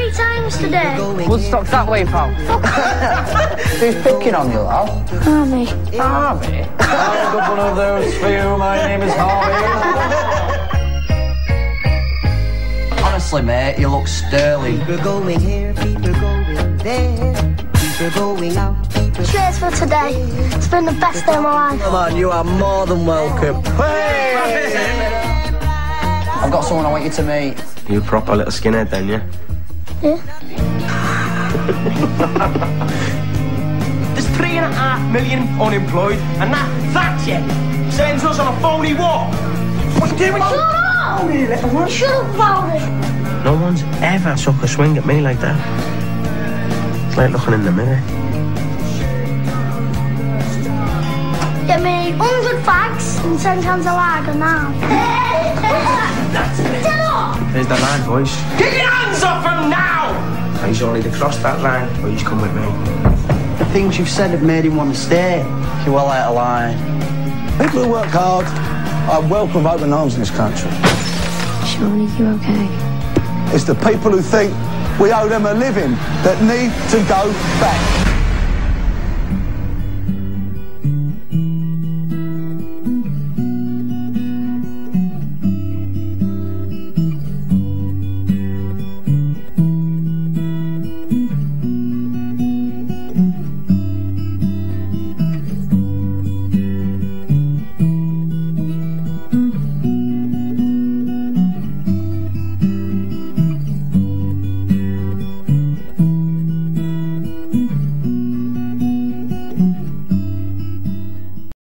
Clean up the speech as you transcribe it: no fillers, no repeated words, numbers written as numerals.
3 times today. Woodstock's that way, pal. Who's picking on you, lad? Harvey. Harvey? I've got one of those for you. My name is Harvey. Honestly, mate, you look sterling. People going here, people going there, people going out. Cheers for today. It's been the best day of my life. Come on, you are more than welcome. Hey! I've got someone I want you to meet. You a proper little skinhead then, yeah? Yeah. There's 3.5 million unemployed, and that's it. Sends us on a phony war. What are you doing? Shut up! Shut up about it. No one's ever took a swing at me like that. It's like looking in the mirror. Get me 100 fags and 10 cans of lager now. Get up! There's the line, boys. Get your hands off him now! He's only to cross that line, or he's come with me. The things you've said have made him want to stay. You're well out of line. People who work hard are welcome with open arms in this country. Surely you're okay. It's the people who think we owe them a living that need to go back.